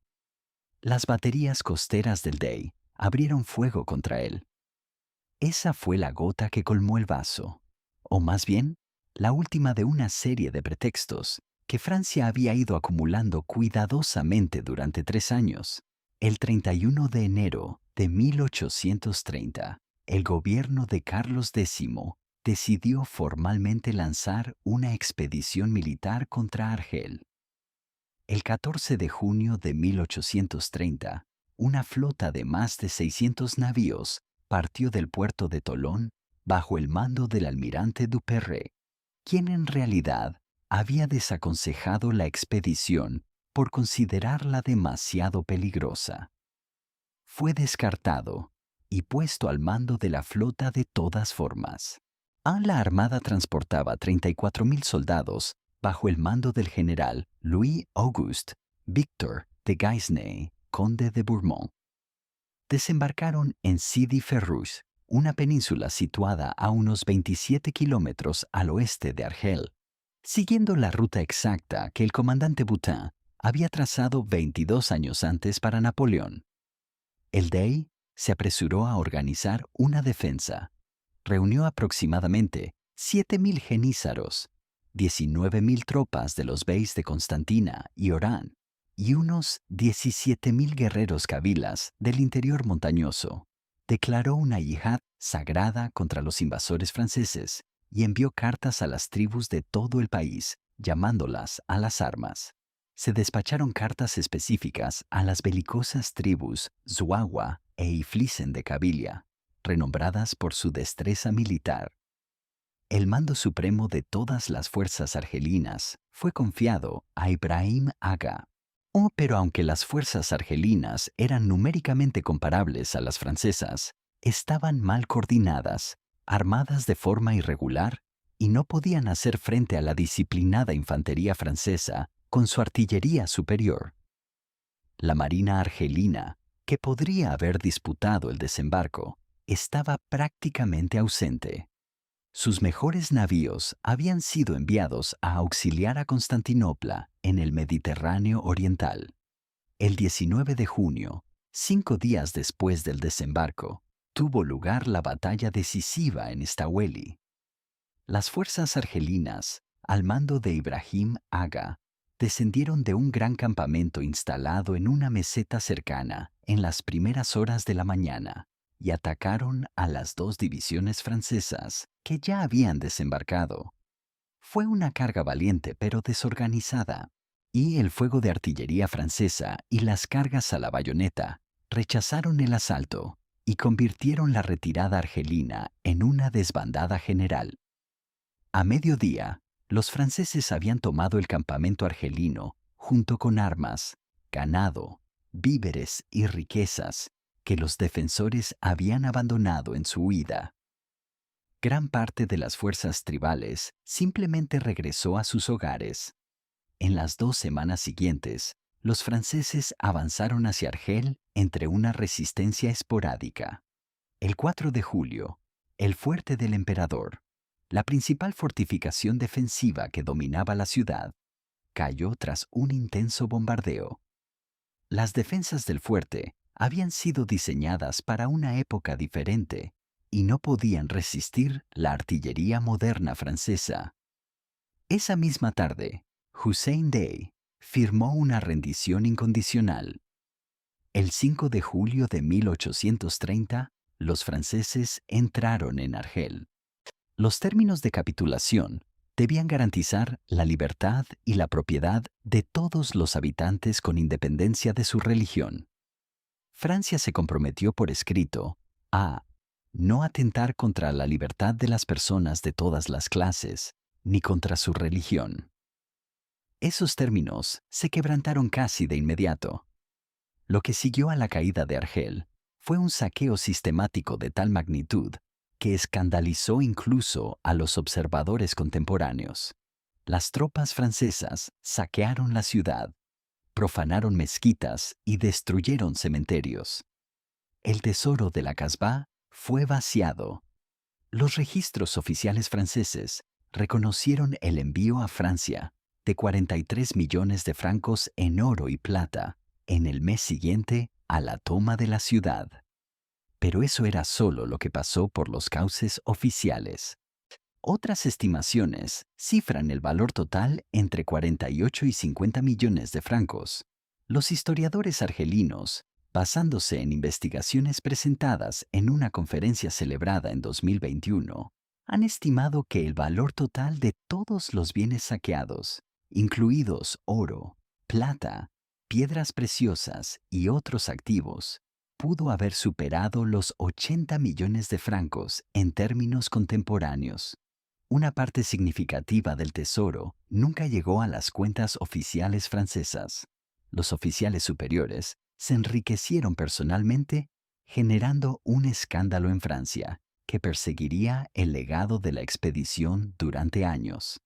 Las baterías costeras del Dey abrieron fuego contra él. Esa fue la gota que colmó el vaso, o más bien, la última de una serie de pretextos que Francia había ido acumulando cuidadosamente durante 3 años. El 31 de enero de 1830, el gobierno de Carlos X decidió formalmente lanzar una expedición militar contra Argel. El 14 de junio de 1830, una flota de más de 600 navíos partió del puerto de Tolón bajo el mando del almirante Duperré, quien en realidad había desaconsejado la expedición por considerarla demasiado peligrosa. Fue descartado y puesto al mando de la flota de todas formas. La Armada transportaba 34.000 soldados bajo el mando del general Louis-Auguste Victor de Guisnay, conde de Bourmont. Desembarcaron en Sidi Ferrous, una península situada a unos 27 kilómetros al oeste de Argel, siguiendo la ruta exacta que el comandante Boutin había trazado 22 años antes para Napoleón. El Dey se apresuró a organizar una defensa. Reunió aproximadamente 7.000 genízaros, 19.000 tropas de los beys de Constantina y Orán, y unos 17.000 guerreros kabilas del interior montañoso. Declaró una yihad sagrada contra los invasores franceses y envió cartas a las tribus de todo el país, llamándolas a las armas. Se despacharon cartas específicas a las belicosas tribus Zuagua e Iflisen de Kabilia, renombradas por su destreza militar. El mando supremo de todas las fuerzas argelinas fue confiado a Ibrahim Aga. Pero aunque las fuerzas argelinas eran numéricamente comparables a las francesas, estaban mal coordinadas, armadas de forma irregular y no podían hacer frente a la disciplinada infantería francesa con su artillería superior. La marina argelina, que podría haber disputado el desembarco, estaba prácticamente ausente. Sus mejores navíos habían sido enviados a auxiliar a Constantinopla en el Mediterráneo Oriental. El 19 de junio, 5 días después del desembarco, tuvo lugar la batalla decisiva en Estaweli. Las fuerzas argelinas, al mando de Ibrahim Aga, descendieron de un gran campamento instalado en una meseta cercana en las primeras horas de la mañana y atacaron a las 2 divisiones francesas que ya habían desembarcado. Fue una carga valiente pero desorganizada, y el fuego de artillería francesa y las cargas a la bayoneta rechazaron el asalto y convirtieron la retirada argelina en una desbandada general. A mediodía, los franceses habían tomado el campamento argelino junto con armas, ganado, víveres y riquezas que los defensores habían abandonado en su huida. Gran parte de las fuerzas tribales simplemente regresó a sus hogares. En las 2 semanas siguientes, los franceses avanzaron hacia Argel entre una resistencia esporádica. El 4 de julio, el fuerte del emperador, la principal fortificación defensiva que dominaba la ciudad, cayó tras un intenso bombardeo. Las defensas del fuerte habían sido diseñadas para una época diferente y no podían resistir la artillería moderna francesa. Esa misma tarde, Hussein Dey firmó una rendición incondicional. El 5 de julio de 1830, los franceses entraron en Argel. Los términos de capitulación debían garantizar la libertad y la propiedad de todos los habitantes con independencia de su religión. Francia se comprometió por escrito a no atentar contra la libertad de las personas de todas las clases, ni contra su religión. Esos términos se quebrantaron casi de inmediato. Lo que siguió a la caída de Argel fue un saqueo sistemático de tal magnitud que escandalizó incluso a los observadores contemporáneos. Las tropas francesas saquearon la ciudad, profanaron mezquitas y destruyeron cementerios. El tesoro de la Casbah fue vaciado. Los registros oficiales franceses reconocieron el envío a Francia de 43 millones de francos en oro y plata en el mes siguiente a la toma de la ciudad. Pero eso era solo lo que pasó por los cauces oficiales. Otras estimaciones cifran el valor total entre 48 y 50 millones de francos. Los historiadores argelinos, basándose en investigaciones presentadas en una conferencia celebrada en 2021, han estimado que el valor total de todos los bienes saqueados, incluidos oro, plata, piedras preciosas y otros activos, pudo haber superado los 80 millones de francos en términos contemporáneos. Una parte significativa del tesoro nunca llegó a las cuentas oficiales francesas. Los oficiales superiores se enriquecieron personalmente, generando un escándalo en Francia que perseguiría el legado de la expedición durante años.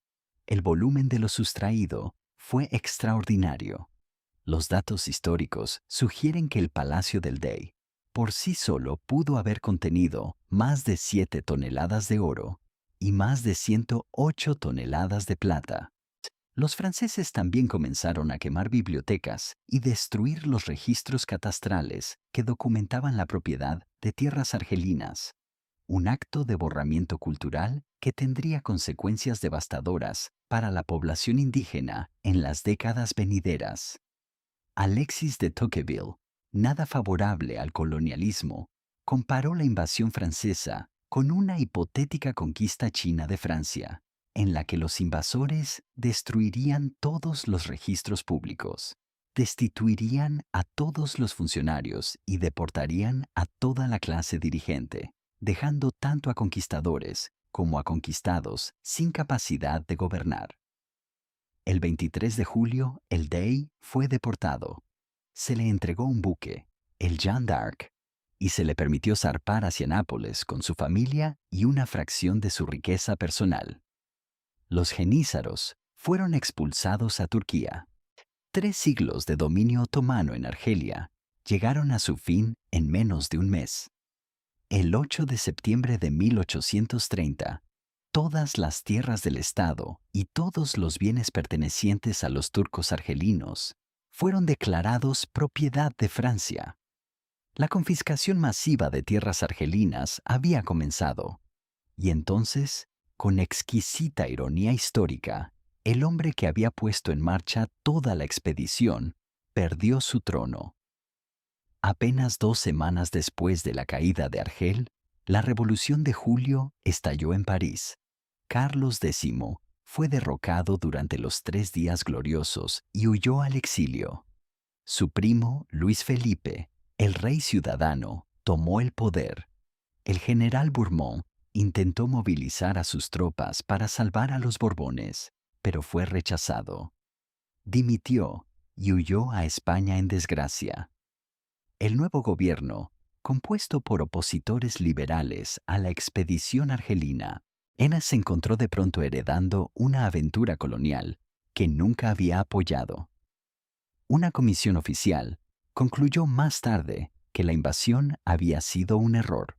El volumen de lo sustraído fue extraordinario. Los datos históricos sugieren que el Palacio del Dey por sí solo pudo haber contenido más de 7 toneladas de oro y más de 108 toneladas de plata. Los franceses también comenzaron a quemar bibliotecas y destruir los registros catastrales que documentaban la propiedad de tierras argelinas, un acto de borramiento cultural que tendría consecuencias devastadoras para la población indígena en las décadas venideras. Alexis de Tocqueville, nada favorable al colonialismo, comparó la invasión francesa con una hipotética conquista china de Francia, en la que los invasores destruirían todos los registros públicos, destituirían a todos los funcionarios y deportarían a toda la clase dirigente, dejando tanto a conquistadores como a conquistados sin capacidad de gobernar. El 23 de julio, el Dey fue deportado. Se le entregó un buque, el Jeanne d'Arc, y se le permitió zarpar hacia Nápoles con su familia y una fracción de su riqueza personal. Los genízaros fueron expulsados a Turquía. 3 siglos de dominio otomano en Argelia llegaron a su fin en menos de un mes. El 8 de septiembre de 1830, todas las tierras del Estado y todos los bienes pertenecientes a los turcos argelinos fueron declarados propiedad de Francia. La confiscación masiva de tierras argelinas había comenzado, y entonces, con exquisita ironía histórica, el hombre que había puesto en marcha toda la expedición perdió su trono. Apenas 2 semanas después de la caída de Argel, la Revolución de Julio estalló en París. Carlos X fue derrocado durante los 3 días gloriosos y huyó al exilio. Su primo, Luis Felipe, el rey ciudadano, tomó el poder. El general Bourmont intentó movilizar a sus tropas para salvar a los Borbones, pero fue rechazado. Dimitió y huyó a España en desgracia. El nuevo gobierno, compuesto por opositores liberales a la expedición argelina, se encontró de pronto heredando una aventura colonial que nunca había apoyado. Una comisión oficial concluyó más tarde que la invasión había sido un error.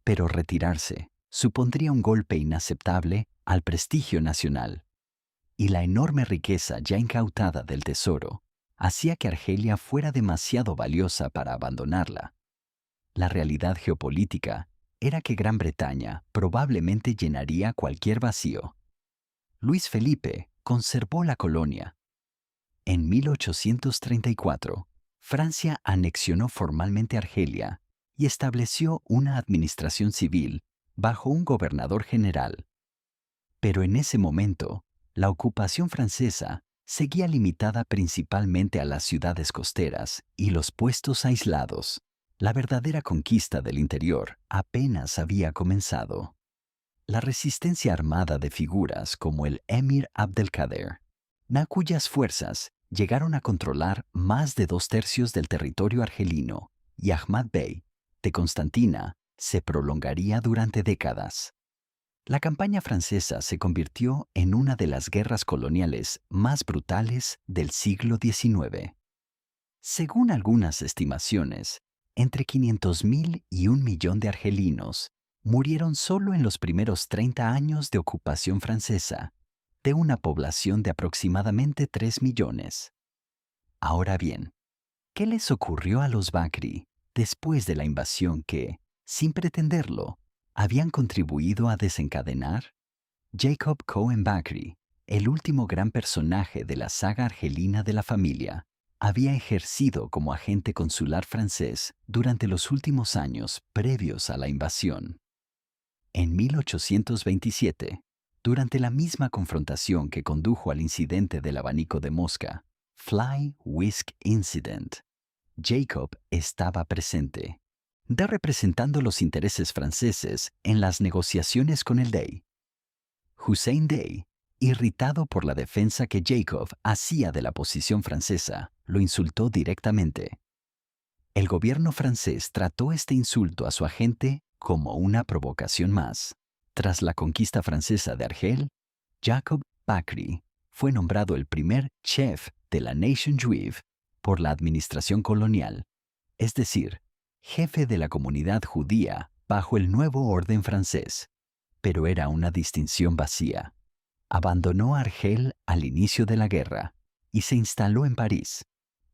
Pero retirarse supondría un golpe inaceptable al prestigio nacional, y la enorme riqueza ya incautada del tesoro hacía que Argelia fuera demasiado valiosa para abandonarla. La realidad geopolítica era que Gran Bretaña probablemente llenaría cualquier vacío. Luis Felipe conservó la colonia. En 1834, Francia anexionó formalmente Argelia y estableció una administración civil bajo un gobernador general. Pero en ese momento, la ocupación francesa seguía limitada principalmente a las ciudades costeras y los puestos aislados. La verdadera conquista del interior apenas había comenzado. La resistencia armada de figuras como el Emir Abdelkader, cuyas fuerzas llegaron a controlar más de 2/3 del territorio argelino, y Ahmad Bey, de Constantina, se prolongaría durante décadas. La campaña francesa se convirtió en una de las guerras coloniales más brutales del siglo XIX. Según algunas estimaciones, entre 500.000 y 1.000.000 de argelinos murieron solo en los primeros 30 años de ocupación francesa, de una población de aproximadamente 3 millones. Ahora bien, ¿qué les ocurrió a los Bakri después de la invasión que, sin pretenderlo, habían contribuido a desencadenar? Jacob Cohen Bakri, el último gran personaje de la saga argelina de la familia, había ejercido como agente consular francés durante los últimos años previos a la invasión. En 1827, durante la misma confrontación que condujo al incidente del abanico de Mosca, Fly Whisk Incident, Jacob estaba presente, representando los intereses franceses en las negociaciones con el Dey. Hussein Dey, irritado por la defensa que Jacob hacía de la posición francesa, lo insultó directamente. El gobierno francés trató este insulto a su agente como una provocación más. Tras la conquista francesa de Argel, Jacob Bakri fue nombrado el primer chef de la Nation Juive por la administración colonial, es decir, jefe de la comunidad judía bajo el nuevo orden francés. Pero era una distinción vacía. abandonó Argel al inicio de la guerra y se instaló en París,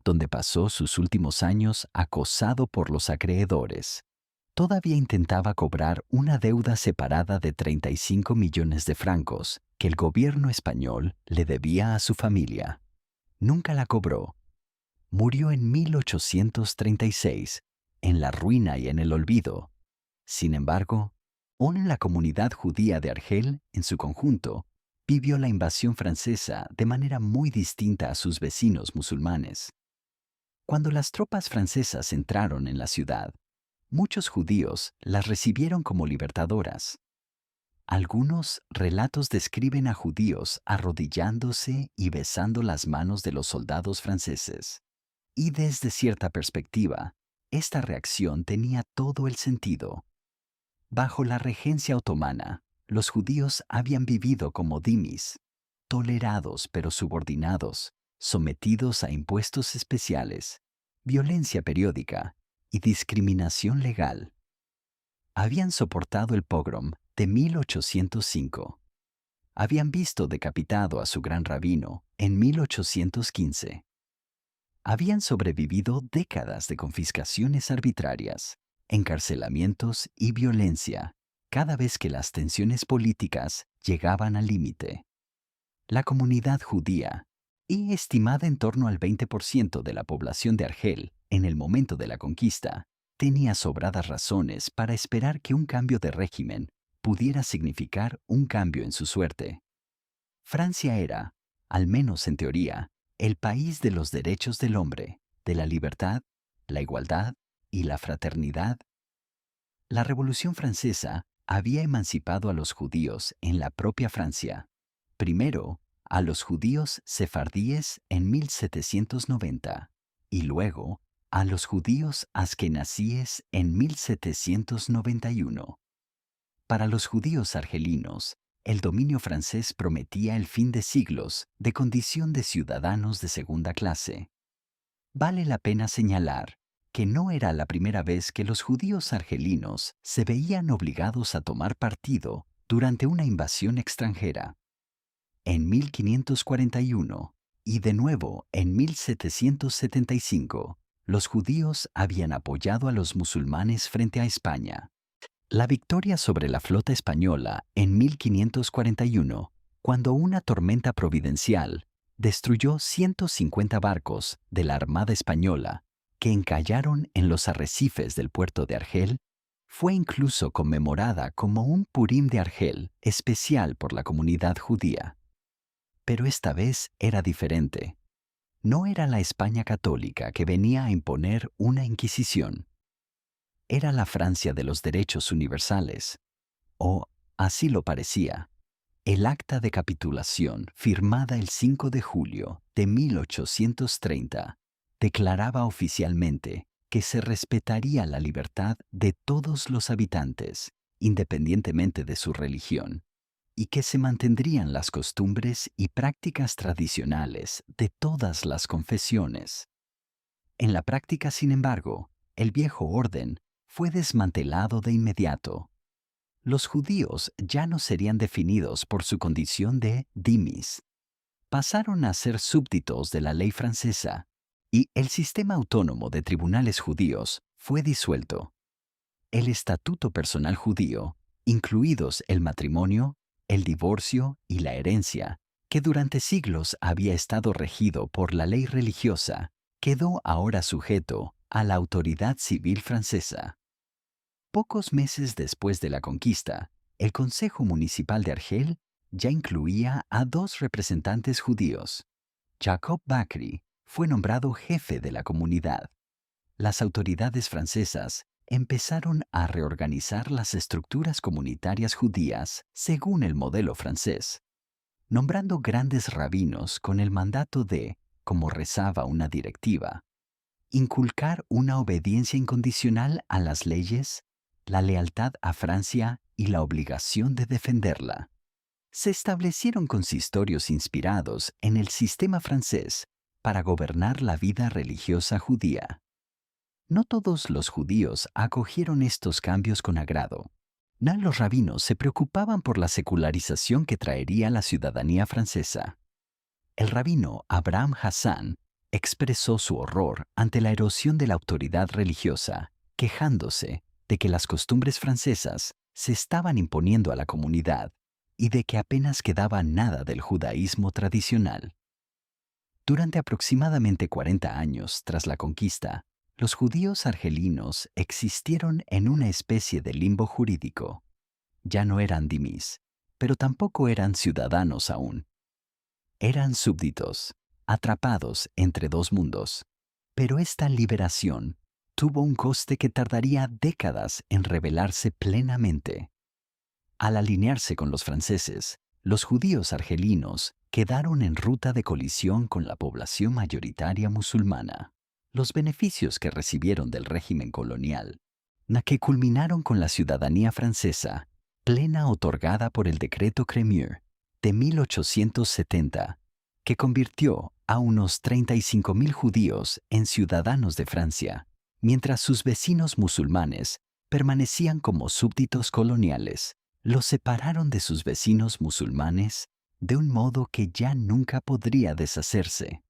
donde pasó sus últimos años acosado por los acreedores. Todavía intentaba cobrar una deuda separada de 35 millones de francos que el gobierno español le debía a su familia. Nunca la cobró. Murió en 1836, en la ruina y en el olvido. Sin embargo, aún la comunidad judía de Argel, en su conjunto, vivió la invasión francesa de manera muy distinta a sus vecinos musulmanes. Cuando las tropas francesas entraron en la ciudad, muchos judíos las recibieron como libertadoras. Algunos relatos describen a judíos arrodillándose y besando las manos de los soldados franceses. Y desde cierta perspectiva, esta reacción tenía todo el sentido. Bajo la regencia otomana, los judíos habían vivido como dhimis, tolerados pero subordinados, sometidos a impuestos especiales, violencia periódica y discriminación legal. Habían soportado el pogrom de 1805. Habían visto decapitado a su gran rabino en 1815. Habían sobrevivido décadas de confiscaciones arbitrarias, encarcelamientos y violencia cada vez que las tensiones políticas llegaban al límite. La comunidad judía, y estimada en torno al 20% de la población de Argel en el momento de la conquista, tenía sobradas razones para esperar que un cambio de régimen pudiera significar un cambio en su suerte. Francia era, al menos en teoría, el país de los derechos del hombre, de la libertad, la igualdad y la fraternidad. La Revolución Francesa había emancipado a los judíos en la propia Francia. Primero, a los judíos sefardíes en 1790 y luego a los judíos askenazíes en 1791. Para los judíos argelinos, el dominio francés prometía el fin de siglos de condición de ciudadanos de segunda clase. Vale la pena señalar que no era la primera vez que los judíos argelinos se veían obligados a tomar partido durante una invasión extranjera. En 1541 y de nuevo en 1775, los judíos habían apoyado a los musulmanes frente a España. La victoria sobre la flota española en 1541, cuando una tormenta providencial destruyó 150 barcos de la Armada Española que encallaron en los arrecifes del puerto de Argel, fue incluso conmemorada como un Purim de Argel especial por la comunidad judía. Pero esta vez era diferente. No era la España católica que venía a imponer una inquisición. Era la Francia de los derechos universales, o así lo parecía. El acta de capitulación, firmada el 5 de julio de 1830, declaraba oficialmente que se respetaría la libertad de todos los habitantes, independientemente de su religión, y que se mantendrían las costumbres y prácticas tradicionales de todas las confesiones. En la práctica, sin embargo, el viejo orden fue desmantelado de inmediato. Los judíos ya no serían definidos por su condición de dhimis. Pasaron a ser súbditos de la ley francesa y el sistema autónomo de tribunales judíos fue disuelto. El estatuto personal judío, incluidos el matrimonio, el divorcio y la herencia, que durante siglos había estado regido por la ley religiosa, quedó ahora sujeto a la autoridad civil francesa. Pocos meses después de la conquista, el Consejo Municipal de Argel ya incluía a 2 representantes judíos. Jacob Bakri fue nombrado jefe de la comunidad. Las autoridades francesas empezaron a reorganizar las estructuras comunitarias judías según el modelo francés, nombrando grandes rabinos con el mandato de, como rezaba una directiva, inculcar una obediencia incondicional a las leyes, la lealtad a Francia y la obligación de defenderla. Se establecieron consistorios inspirados en el sistema francés para gobernar la vida religiosa judía. No todos los judíos acogieron estos cambios con agrado. Los rabinos se preocupaban por la secularización que traería la ciudadanía francesa. El rabino Abraham Hassan expresó su horror ante la erosión de la autoridad religiosa, quejándose de que las costumbres francesas se estaban imponiendo a la comunidad y de que apenas quedaba nada del judaísmo tradicional. Durante aproximadamente 40 años tras la conquista, los judíos argelinos existieron en una especie de limbo jurídico. Ya no eran dimis, pero tampoco eran ciudadanos aún. Eran súbditos, atrapados entre dos mundos. Pero esta liberación tuvo un coste que tardaría décadas en revelarse plenamente. Al alinearse con los franceses, los judíos argelinos quedaron en ruta de colisión con la población mayoritaria musulmana. Los beneficios que recibieron del régimen colonial, que culminaron con la ciudadanía francesa, plena otorgada por el decreto Crémieux de 1870, que convirtió a unos 35.000 judíos en ciudadanos de Francia, mientras sus vecinos musulmanes permanecían como súbditos coloniales. Los separaron de sus vecinos musulmanes de un modo que ya nunca podría deshacerse.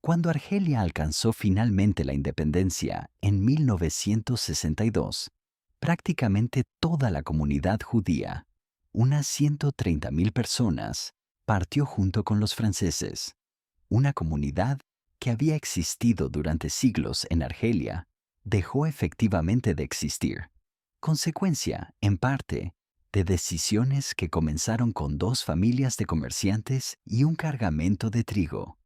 Cuando Argelia alcanzó finalmente la independencia en 1962, prácticamente toda la comunidad judía, unas 130.000 personas, partió junto con los franceses. Una comunidad que había existido durante siglos en Argelia dejó efectivamente de existir, consecuencia, en parte, de decisiones que comenzaron con dos familias de comerciantes y un cargamento de trigo.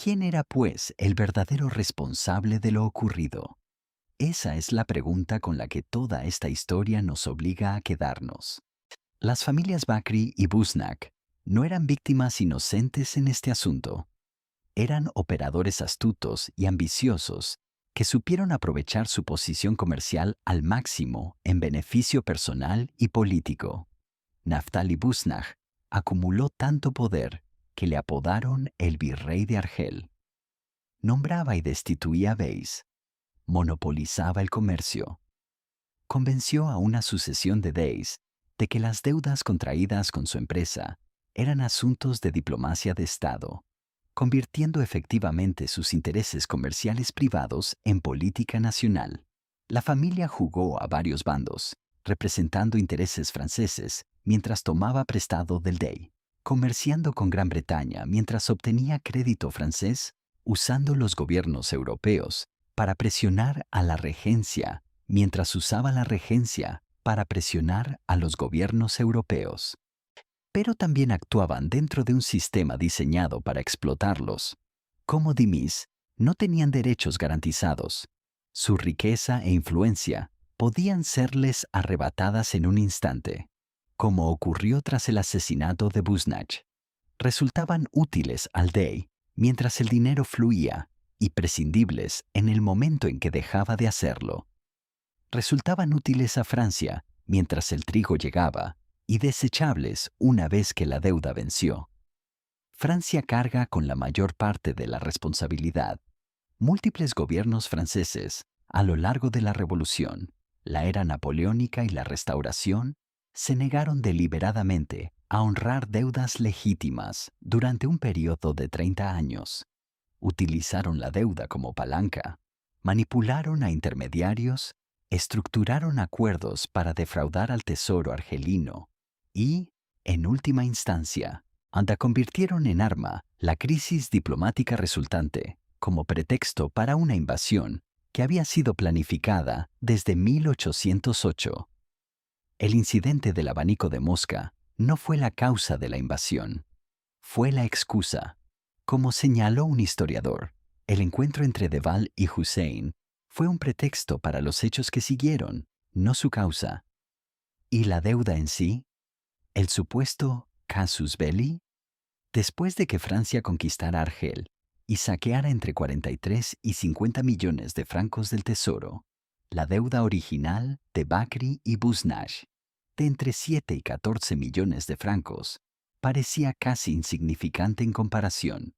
¿Quién era, pues, el verdadero responsable de lo ocurrido? Esa es la pregunta con la que toda esta historia nos obliga a quedarnos. Las familias Bakri y Busnak no eran víctimas inocentes en este asunto. Eran operadores astutos y ambiciosos que supieron aprovechar su posición comercial al máximo en beneficio personal y político. Naftali Busnach acumuló tanto poder que le apodaron el virrey de Argel. Nombraba y destituía beys, monopolizaba el comercio. Convenció a una sucesión de deys de que las deudas contraídas con su empresa eran asuntos de diplomacia de Estado, convirtiendo efectivamente sus intereses comerciales privados en política nacional. La familia jugó a varios bandos, representando intereses franceses mientras tomaba prestado del Dey, comerciando con Gran Bretaña mientras obtenía crédito francés, usando los gobiernos europeos para presionar a la regencia, mientras usaba la regencia para presionar a los gobiernos europeos. Pero también actuaban dentro de un sistema diseñado para explotarlos. Como dimis, no tenían derechos garantizados. Su riqueza e influencia podían serles arrebatadas en un instante, como ocurrió tras el asesinato de Busnach. Resultaban útiles al Dey mientras el dinero fluía y prescindibles en el momento en que dejaba de hacerlo. Resultaban útiles a Francia mientras el trigo llegaba y desechables una vez que la deuda venció. Francia carga con la mayor parte de la responsabilidad. Múltiples gobiernos franceses, a lo largo de la Revolución, la era napoleónica y la Restauración, se negaron deliberadamente a honrar deudas legítimas durante un periodo de 30 años. Utilizaron la deuda como palanca, manipularon a intermediarios, estructuraron acuerdos para defraudar al tesoro argelino y, en última instancia, convirtieron en arma la crisis diplomática resultante como pretexto para una invasión que había sido planificada desde 1808. El incidente del abanico de Mosca no fue la causa de la invasión, fue la excusa. Como señaló un historiador, el encuentro entre Deval y Hussein fue un pretexto para los hechos que siguieron, no su causa. ¿Y la deuda en sí? ¿El supuesto casus belli? Después de que Francia conquistara Argel y saqueara entre 43 y 50 millones de francos del tesoro, la deuda original de Bakri y Busnach, de entre 7 y 14 millones de francos, parecía casi insignificante en comparación.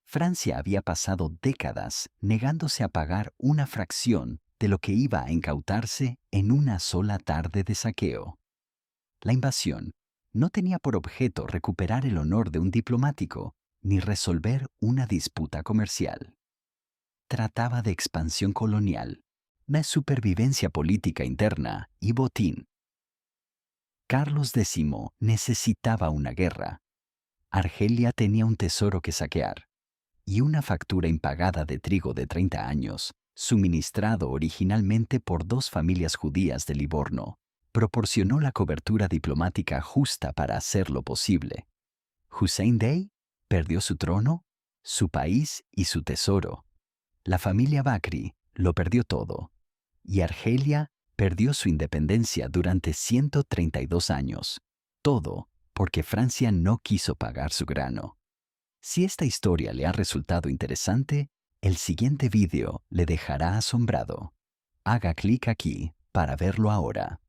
Francia había pasado décadas negándose a pagar una fracción de lo que iba a incautarse en una sola tarde de saqueo. La invasión no tenía por objeto recuperar el honor de un diplomático ni resolver una disputa comercial. Trataba de expansión colonial, de supervivencia política interna y botín. Carlos X necesitaba una guerra. Argelia tenía un tesoro que saquear y una factura impagada de trigo de 30 años, suministrado originalmente por dos familias judías de Livorno, proporcionó la cobertura diplomática justa para hacerlo posible. Hussein Dey perdió su trono, su país y su tesoro. La familia Bakri lo perdió todo, y Argelia perdió su independencia durante 132 años. Todo porque Francia no quiso pagar su grano. Si esta historia le ha resultado interesante, el siguiente vídeo le dejará asombrado. Haga clic aquí para verlo ahora.